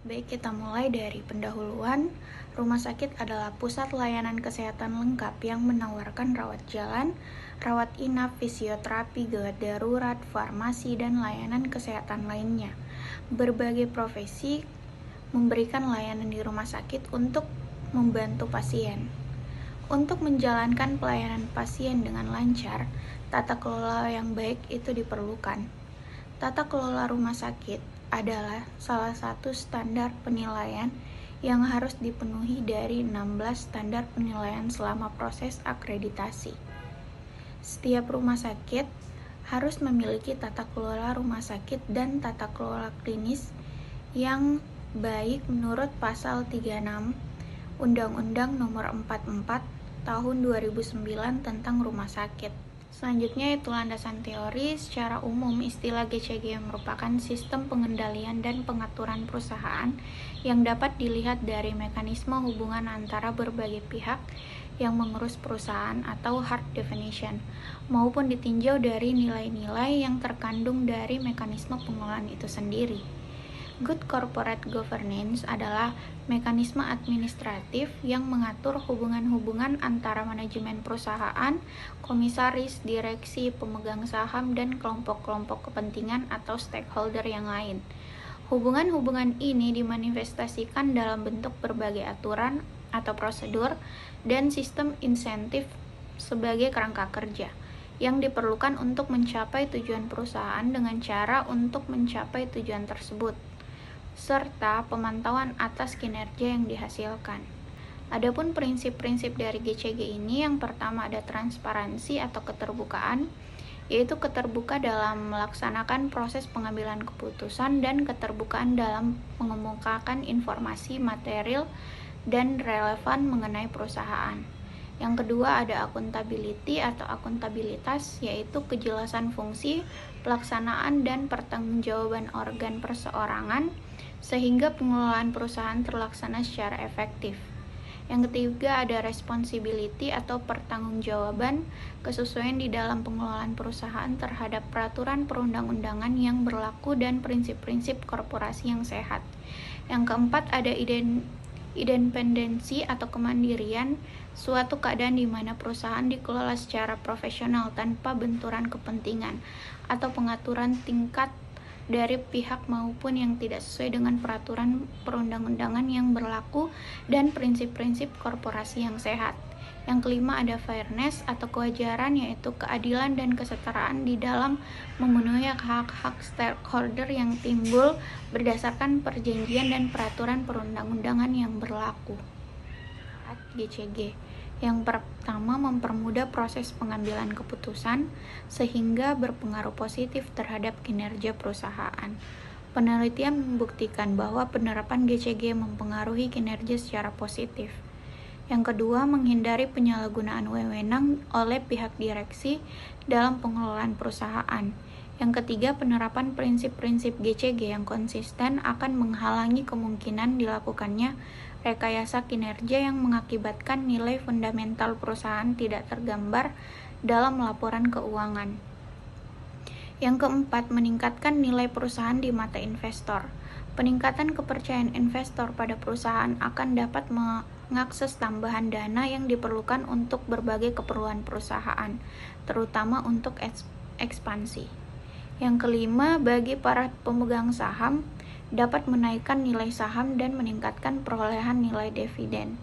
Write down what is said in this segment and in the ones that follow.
Baik, kita mulai dari pendahuluan. Rumah sakit adalah pusat layanan kesehatan lengkap yang menawarkan rawat jalan, rawat inap, fisioterapi, gawat darurat, farmasi, dan layanan kesehatan lainnya. Berbagai profesi memberikan layanan di rumah sakit untuk membantu pasien. Untuk menjalankan pelayanan pasien dengan lancar, tata kelola yang baik itu diperlukan. Tata kelola rumah sakit adalah salah satu standar penilaian yang harus dipenuhi dari 16 standar penilaian selama proses akreditasi. Setiap rumah sakit harus memiliki tata kelola rumah sakit dan tata kelola klinis yang baik menurut pasal 36 Undang-Undang Nomor 44 Tahun 2009 tentang rumah sakit. Selanjutnya itu landasan teori. Secara umum, istilah GCG merupakan sistem pengendalian dan pengaturan perusahaan yang dapat dilihat dari mekanisme hubungan antara berbagai pihak yang mengurus perusahaan atau hard definition, maupun ditinjau dari nilai-nilai yang terkandung dari mekanisme pengelolaan itu sendiri. Good corporate governance adalah mekanisme administratif yang mengatur hubungan-hubungan antara manajemen perusahaan, komisaris, direksi, pemegang saham, dan kelompok-kelompok kepentingan atau stakeholder yang lain. Hubungan-hubungan ini dimanifestasikan dalam bentuk berbagai aturan atau prosedur dan sistem insentif sebagai kerangka kerja yang diperlukan untuk mencapai tujuan perusahaan dengan cara untuk mencapai tujuan tersebut, serta pemantauan atas kinerja yang dihasilkan. Adapun prinsip-prinsip dari GCG ini, yang pertama ada transparansi atau keterbukaan, yaitu keterbuka dalam melaksanakan proses pengambilan keputusan dan keterbukaan dalam mengemukakan informasi material dan relevan mengenai perusahaan. Yang kedua ada accountability atau akuntabilitas, yaitu kejelasan fungsi, pelaksanaan, dan pertanggungjawaban organ perseorangan sehingga pengelolaan perusahaan terlaksana secara efektif. Yang ketiga ada responsibility atau pertanggungjawaban, kesesuaian di dalam pengelolaan perusahaan terhadap peraturan perundang-undangan yang berlaku dan prinsip-prinsip korporasi yang sehat. Yang keempat ada independensi atau kemandirian, suatu keadaan di mana perusahaan dikelola secara profesional tanpa benturan kepentingan atau pengaturan tingkat dari pihak maupun yang tidak sesuai dengan peraturan perundang-undangan yang berlaku dan prinsip-prinsip korporasi yang sehat. Yang kelima ada fairness atau kewajaran, yaitu keadilan dan kesetaraan di dalam memenuhi hak-hak stakeholder yang timbul berdasarkan perjanjian dan peraturan perundang-undangan yang berlaku. GCG yang pertama mempermudah proses pengambilan keputusan sehingga berpengaruh positif terhadap kinerja perusahaan. Penelitian membuktikan bahwa penerapan GCG mempengaruhi kinerja secara positif. Yang kedua, menghindari penyalahgunaan wewenang oleh pihak direksi dalam pengelolaan perusahaan. Yang ketiga, penerapan prinsip-prinsip GCG yang konsisten akan menghalangi kemungkinan dilakukannya rekayasa kinerja yang mengakibatkan nilai fundamental perusahaan tidak tergambar dalam laporan keuangan. Yang keempat, meningkatkan nilai perusahaan di mata investor. Peningkatan kepercayaan investor pada perusahaan akan dapat mengakses tambahan dana yang diperlukan untuk berbagai keperluan perusahaan, terutama untuk ekspansi. Yang kelima, bagi para pemegang saham, dapat menaikkan nilai saham dan meningkatkan perolehan nilai dividen.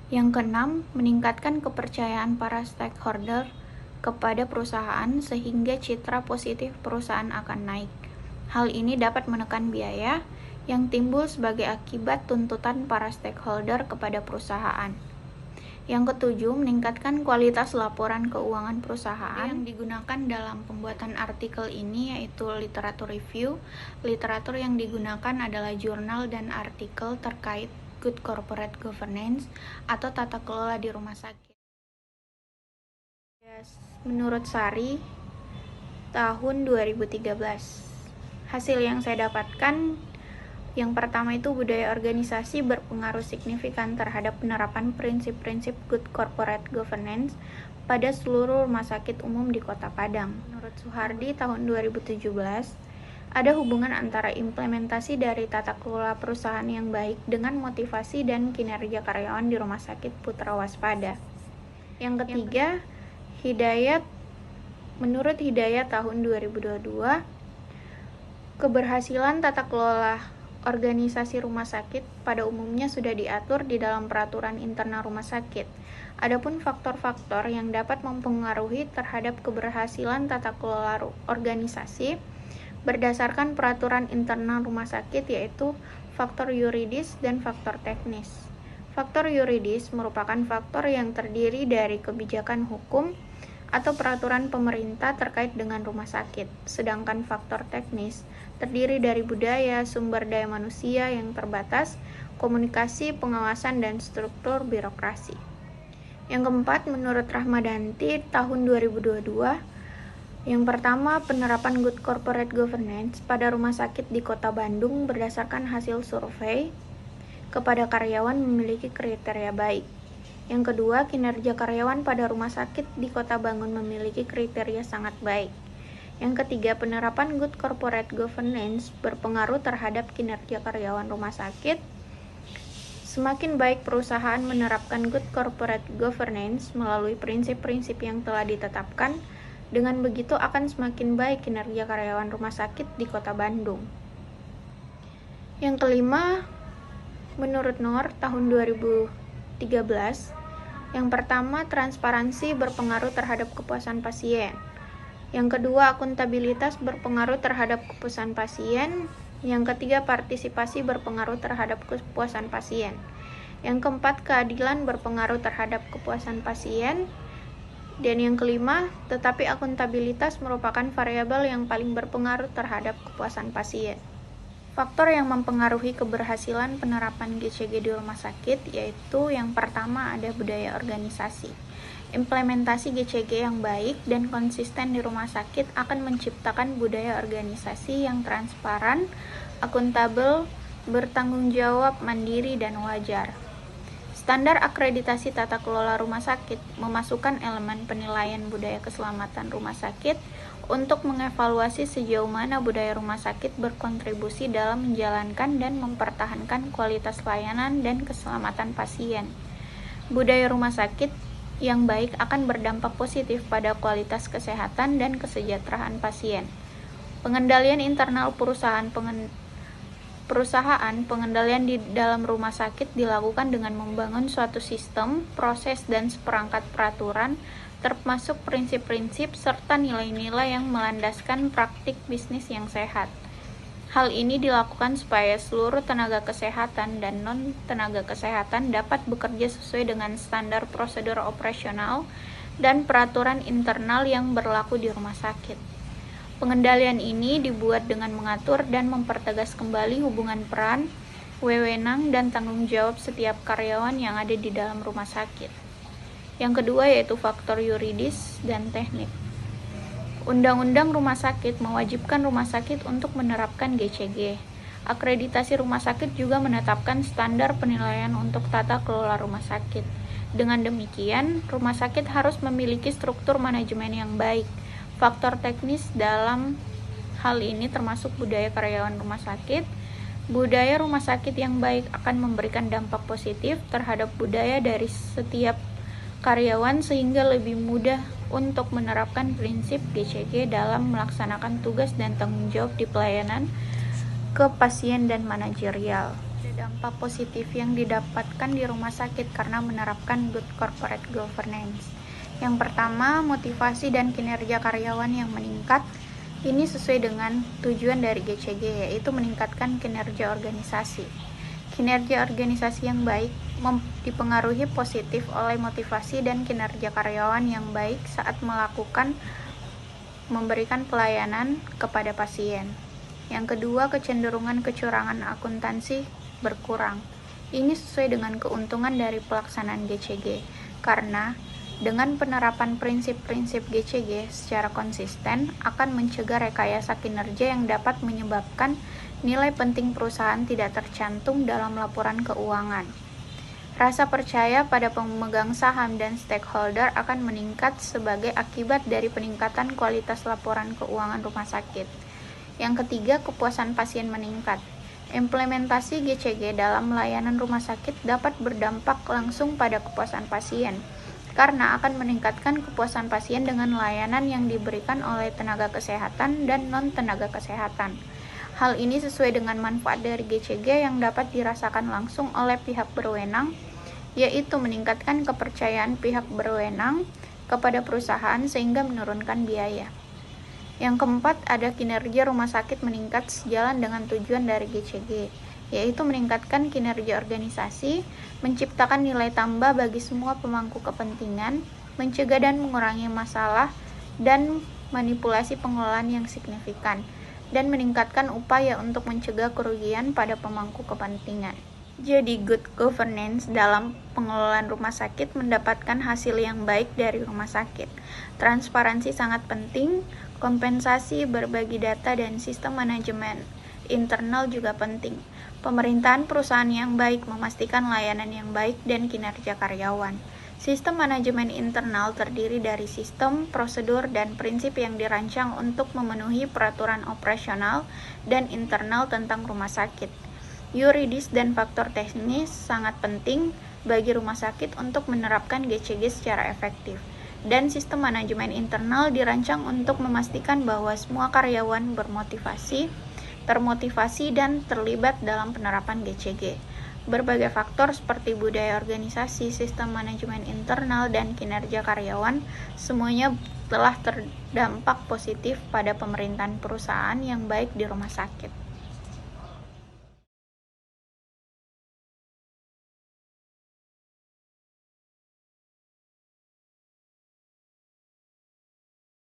Yang keenam, meningkatkan kepercayaan para stakeholder kepada perusahaan sehingga citra positif perusahaan akan naik. Hal ini dapat menekan biaya yang timbul sebagai akibat tuntutan para stakeholder kepada perusahaan. Yang ketujuh, meningkatkan kualitas laporan keuangan perusahaan. Yang digunakan dalam pembuatan artikel ini yaitu literatur review. Literatur yang digunakan adalah jurnal dan artikel terkait good corporate governance atau tata kelola di rumah sakit. Menurut Sari, tahun 2013. Hasil yang saya dapatkan, yang pertama itu budaya organisasi berpengaruh signifikan terhadap penerapan prinsip-prinsip good corporate governance pada seluruh rumah sakit umum di Kota Padang. Menurut Suhardi tahun 2017, Ada hubungan antara implementasi dari tata kelola perusahaan yang baik dengan motivasi dan kinerja karyawan di Rumah Sakit Putra Waspada. Yang ketiga, menurut Hidayat tahun 2022, keberhasilan tata kelola organisasi rumah sakit pada umumnya sudah diatur di dalam peraturan internal rumah sakit. Adapun faktor-faktor yang dapat mempengaruhi terhadap keberhasilan tata kelola organisasi berdasarkan peraturan internal rumah sakit yaitu faktor yuridis dan faktor teknis. Faktor yuridis merupakan faktor yang terdiri dari kebijakan hukum atau peraturan pemerintah terkait dengan rumah sakit, sedangkan faktor teknis terdiri dari budaya, sumber daya manusia yang terbatas, komunikasi, pengawasan, dan struktur birokrasi. Yang keempat, menurut Rahmadanti tahun 2022, yang pertama, penerapan Good Corporate Governance pada rumah sakit di Kota Bandung berdasarkan hasil survei kepada karyawan memiliki kriteria baik. Yang kedua, kinerja karyawan pada rumah sakit di Kota Bandung memiliki kriteria sangat baik. Yang ketiga, penerapan Good Corporate Governance berpengaruh terhadap kinerja karyawan rumah sakit. Semakin baik perusahaan menerapkan Good Corporate Governance melalui prinsip-prinsip yang telah ditetapkan, dengan begitu akan semakin baik kinerja karyawan rumah sakit di Kota Bandung. Yang kelima, menurut NOR tahun 2013, yang pertama, transparansi berpengaruh terhadap kepuasan pasien. Yang kedua, akuntabilitas berpengaruh terhadap kepuasan pasien. Yang ketiga, partisipasi berpengaruh terhadap kepuasan pasien. Yang keempat, keadilan berpengaruh terhadap kepuasan pasien. Dan yang kelima, tetapi akuntabilitas merupakan variabel yang paling berpengaruh terhadap kepuasan pasien. Faktor yang mempengaruhi keberhasilan penerapan GCG di rumah sakit yaitu yang pertama ada budaya organisasi. Implementasi GCG yang baik dan konsisten di rumah sakit akan menciptakan budaya organisasi yang transparan, akuntabel, bertanggung jawab, mandiri, dan wajar. Standar akreditasi tata kelola rumah sakit memasukkan elemen penilaian budaya keselamatan rumah sakit untuk mengevaluasi sejauh mana budaya rumah sakit berkontribusi dalam menjalankan dan mempertahankan kualitas layanan dan keselamatan pasien. Budaya rumah sakit yang baik akan berdampak positif pada kualitas kesehatan dan kesejahteraan pasien. Pengendalian internal pengendalian di dalam rumah sakit dilakukan dengan membangun suatu sistem, proses, dan seperangkat peraturan, termasuk prinsip-prinsip serta nilai-nilai yang melandaskan praktik bisnis yang sehat. Hal ini dilakukan supaya seluruh tenaga kesehatan dan non-tenaga kesehatan dapat bekerja sesuai dengan standar prosedur operasional dan peraturan internal yang berlaku di rumah sakit. Pengendalian ini dibuat dengan mengatur dan mempertegas kembali hubungan peran, wewenang, dan tanggung jawab setiap karyawan yang ada di dalam rumah sakit. Yang kedua yaitu faktor yuridis dan teknik. Undang-Undang Rumah Sakit mewajibkan rumah sakit untuk menerapkan GCG. Akreditasi rumah sakit juga menetapkan standar penilaian untuk tata kelola rumah sakit. Dengan demikian, rumah sakit harus memiliki struktur manajemen yang baik. Faktor teknis dalam hal ini termasuk budaya karyawan rumah sakit. Budaya rumah sakit yang baik akan memberikan dampak positif terhadap budaya dari setiap karyawan sehingga lebih mudah untuk menerapkan prinsip GCG dalam melaksanakan tugas dan tanggung jawab di pelayanan ke pasien dan manajerial. Ada dampak positif yang didapatkan di rumah sakit karena menerapkan Good Corporate Governance. Yang pertama, motivasi dan kinerja karyawan yang meningkat. Ini sesuai dengan tujuan dari GCG, yaitu meningkatkan kinerja organisasi. Kinerja organisasi yang baik dipengaruhi positif oleh motivasi dan kinerja karyawan yang baik saat memberikan pelayanan kepada pasien. Yang kedua, kecenderungan kecurangan akuntansi berkurang. Ini sesuai dengan keuntungan dari pelaksanaan GCG, karena dengan penerapan prinsip-prinsip GCG secara konsisten akan mencegah rekayasa kinerja yang dapat menyebabkan nilai penting perusahaan tidak tercantum dalam laporan keuangan. Rasa percaya pada pemegang saham dan stakeholder akan meningkat sebagai akibat dari peningkatan kualitas laporan keuangan rumah sakit. Yang ketiga, kepuasan pasien meningkat. Implementasi GCG dalam layanan rumah sakit dapat berdampak langsung pada kepuasan pasien, karena akan meningkatkan kepuasan pasien dengan layanan yang diberikan oleh tenaga kesehatan dan non-tenaga kesehatan. Hal ini sesuai dengan manfaat dari GCG yang dapat dirasakan langsung oleh pihak berwenang, yaitu meningkatkan kepercayaan pihak berwenang kepada perusahaan sehingga menurunkan biaya. Yang keempat, ada kinerja rumah sakit meningkat sejalan dengan tujuan dari GCG, yaitu meningkatkan kinerja organisasi, menciptakan nilai tambah bagi semua pemangku kepentingan, mencegah dan mengurangi masalah dan manipulasi pengelolaan yang signifikan, dan meningkatkan upaya untuk mencegah kerugian pada pemangku kepentingan. Jadi, good governance dalam pengelolaan rumah sakit mendapatkan hasil yang baik dari rumah sakit. Transparansi sangat penting, kompensasi, berbagi data, dan sistem manajemen internal juga penting. Pemerintahan perusahaan yang baik memastikan layanan yang baik dan kinerja karyawan. Sistem manajemen internal terdiri dari sistem, prosedur, dan prinsip yang dirancang untuk memenuhi peraturan operasional dan internal tentang rumah sakit. Yuridis dan faktor teknis sangat penting bagi rumah sakit untuk menerapkan GCG secara efektif. Dan sistem manajemen internal dirancang untuk memastikan bahwa semua karyawan termotivasi dan terlibat dalam penerapan GCG. Berbagai faktor seperti budaya organisasi, sistem manajemen internal, dan kinerja karyawan semuanya telah terdampak positif pada pemerintahan perusahaan yang baik di rumah sakit.